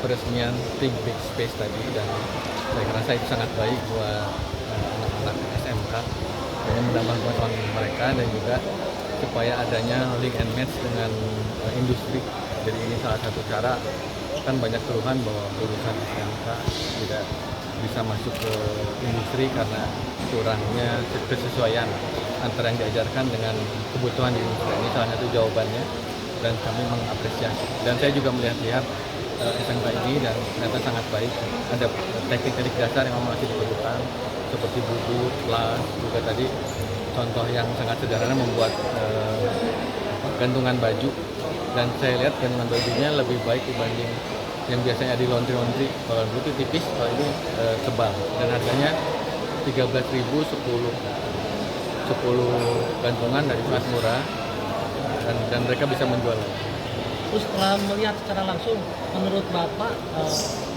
peresmian Think Big Space tadi, dan saya rasa itu sangat baik buat anak-anak SMK dengan menambah pengetahuan mereka dan juga supaya adanya link and match dengan industri. Jadi ini salah satu cara, kan banyak keluhan bahwa lulusan SMK tidak bisa masuk ke industri karena kurangnya kesesuaian antara yang diajarkan dengan kebutuhan di industri. Ini salah satu jawabannya dan kami mengapresiasi. Dan saya juga melihat-lihat SMK ini dan ternyata sangat baik. Ada teknik-teknik dasar yang memang masih diperlukan seperti bubut, las, juga tadi contoh yang sangat sederhana membuat gantungan baju. Dan saya lihat gantungan bajunya lebih baik dibanding yang biasanya di laundry. Kalau itu tipis, kalau ini tebal. Dan harganya 13.000 10 gantungan dari kelas murah, dan mereka bisa menjual. Terus setelah melihat secara langsung, menurut Bapak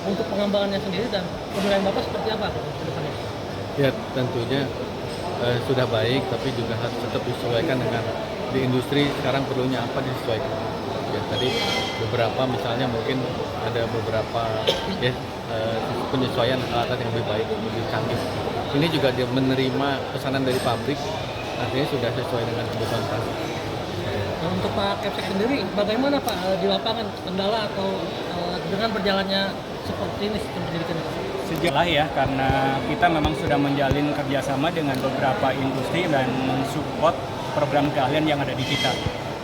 untuk pengembangannya sendiri dan penilaian Bapak seperti apa ke depannya? Ya tentunya sudah baik, tapi juga harus tetap disesuaikan dengan di industri sekarang perlunya apa disesuaikan. Ya tadi beberapa misalnya mungkin ada beberapa penyesuaian alat yang lebih baik, lebih canggih. Ini juga dia menerima pesanan dari pabrik, artinya sudah sesuai dengan kebutuhan pasar. Nah, untuk Pak Kepsek sendiri, bagaimana Pak di lapangan kendala atau dengan berjalannya seperti ini sistem pendidikan? Sejauh ya, karena kita memang sudah menjalin kerjasama dengan beberapa industri dan mensupport program keahlian yang ada di kita.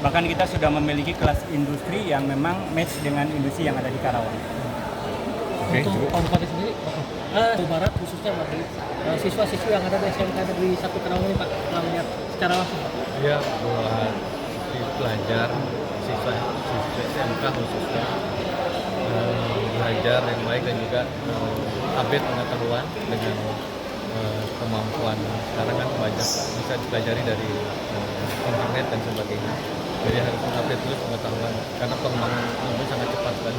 Bahkan kita sudah memiliki kelas industri yang memang match dengan industri yang ada di Karawang. Untuk Pak Bupati sendiri, Jawa Barat khususnya bagi siswa-siswi yang ada di SMK Negeri 1 Karawang ini Pak, telah melihat secara langsung Pak? Ya, buat pelajar, siswa SMK khususnya belajar yang baik dan juga update pengetahuan dengan kemampuan sekarang kan banyak bisa dipelajari dari internet dan sebagainya. Jadi harus update terus pengetahuan karena perkembangan ilmu sangat cepat sekali.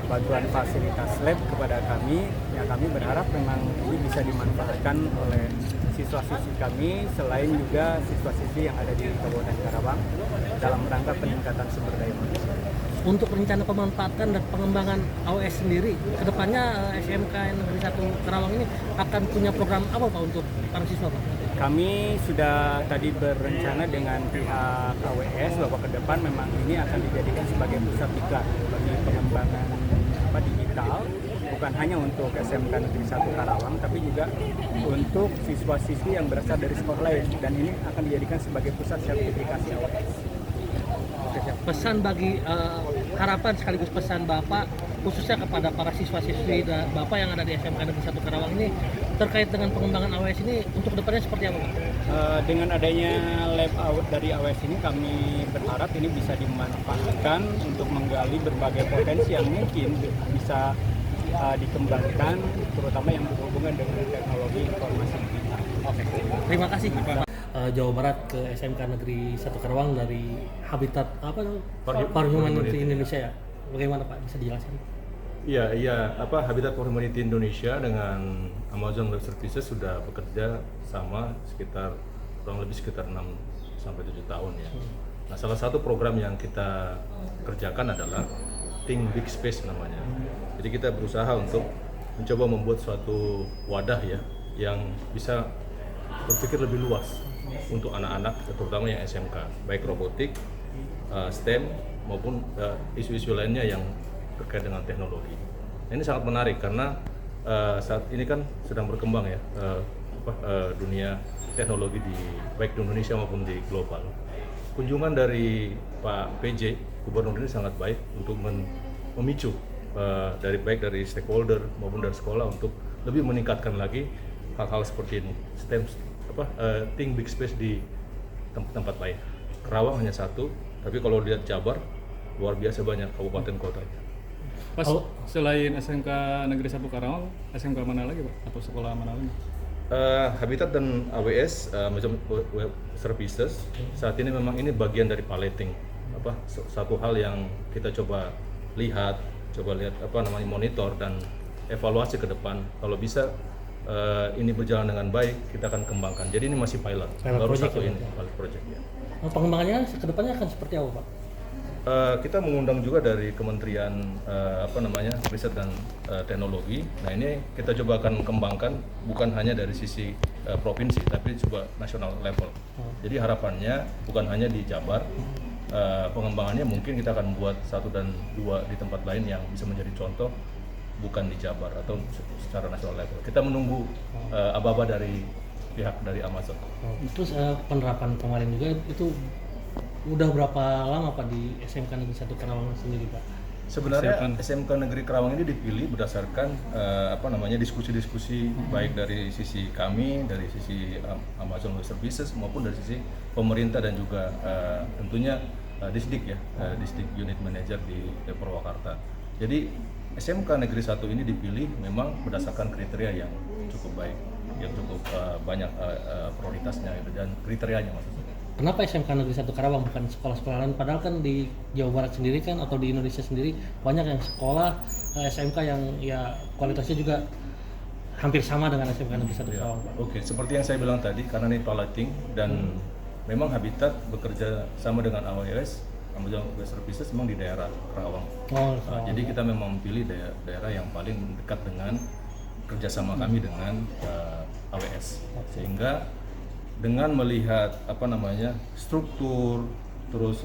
Bantuan fasilitas lab kepada kami, ya kami berharap memang ini bisa dimanfaatkan oleh siswa-siswi kami selain juga siswa-siswi yang ada di Kabupaten Karawang dalam rangka peningkatan sumber daya manusia. Untuk rencana pemanfaatan dan pengembangan AWS sendiri, kedepannya SMK Negeri 1 Karawang ini akan punya program apa Pak untuk para siswa Pak? Kami sudah tadi berencana dengan pihak AWS bahwa ke depan memang ini akan dijadikan sebagai pusat diklat bagi pengembangan digital, bukan hanya untuk SMK Negeri 1 Karawang, tapi juga untuk siswa-siswi yang berasal dari sekolah lain, dan ini akan dijadikan sebagai pusat sertifikasi AWS. Pesan bagi harapan sekaligus pesan Bapak khususnya kepada para siswa-siswi dan Bapak yang ada di SMK Negeri 1 Karawang ini terkait dengan pengembangan AWS ini untuk depannya seperti apa Pak? Dengan adanya lab dari AWS ini kami berharap ini bisa dimanfaatkan untuk menggali berbagai potensi yang mungkin bisa dikembangkan, terutama yang berhubungan dengan teknologi informasi digital. Oke, terima kasih Pak. Jawa Barat ke SMK Negeri 1 Karawang dari Habitat for Humanity Indonesia ya. Bagaimana Pak, bisa dijelaskan? Iya, Habitat for Humanity Indonesia dengan Amazon Web Services sudah bekerja sama kurang lebih sekitar 6 sampai 7 tahun ya. Nah, salah satu program yang kita kerjakan adalah Think Big Space namanya. Jadi kita berusaha untuk mencoba membuat suatu wadah ya yang bisa berpikir lebih luas untuk anak-anak, terutama yang SMK, baik robotik, STEM maupun isu-isu lainnya yang terkait dengan teknologi. Ini sangat menarik karena saat ini kan sedang berkembang ya dunia teknologi baik di Indonesia maupun di global. Kunjungan dari Pak PJ Gubernur ini sangat baik untuk memicu baik dari stakeholder maupun dari sekolah untuk lebih meningkatkan lagi hal-hal seperti ini. STEM Think Big Space di tempat lain. Karawang hanya satu, tapi kalau lihat Jabar luar biasa banyak kabupaten kotanya. Pas selain SMK Negeri 1 Karawang, SMK mana lagi Pak? Atau sekolah mana lagi? Habitat dan AWS Amazon Web Services saat ini memang ini bagian dari piloting, satu hal yang kita coba lihat monitor dan evaluasi ke depan. Kalau bisa ini berjalan dengan baik, kita akan kembangkan. Jadi ini masih pilot baru satu ini pilot project ya. Pengembangannya ke depannya akan seperti apa Pak? Kita mengundang juga dari Kementerian Riset dan Teknologi. Nah ini kita coba akan kembangkan bukan hanya dari sisi provinsi, tapi coba nasional level. Jadi harapannya bukan hanya di Jabar, pengembangannya mungkin kita akan buat 1 dan 2 di tempat lain yang bisa menjadi contoh, bukan di Jabar atau secara nasional level. Kita menunggu aba-aba dari pihak dari Amazon. Terus penerapan kemarin juga itu udah berapa lama Pak di SMK Negeri 1 Karawang sendiri Pak? Sebenarnya SMK Negeri Karawang ini dipilih berdasarkan diskusi-diskusi baik dari sisi kami, dari sisi Amazon Web Services maupun dari sisi pemerintah dan juga tentunya Disdik Disdik Unit Manager di Purwakarta. Jadi SMK Negeri 1 ini dipilih memang berdasarkan kriteria yang cukup baik, yang cukup banyak prioritasnya dan kriterianya maksudnya. Kenapa SMK Negeri 1 Karawang bukan sekolah-sekolah lain? Padahal kan di Jawa Barat sendiri kan atau di Indonesia sendiri banyak yang sekolah SMK yang ya kualitasnya juga hampir sama dengan SMK Negeri 1 Karawang. Oke, seperti yang saya bilang tadi, karena ini piloting dan memang Habitat bekerja sama dengan AWS, Amazon Web Services memang di daerah Karawang. Jadi kita memang memilih daerah yang paling dekat dengan kerjasama kami dengan AWS, sehingga dengan melihat struktur terus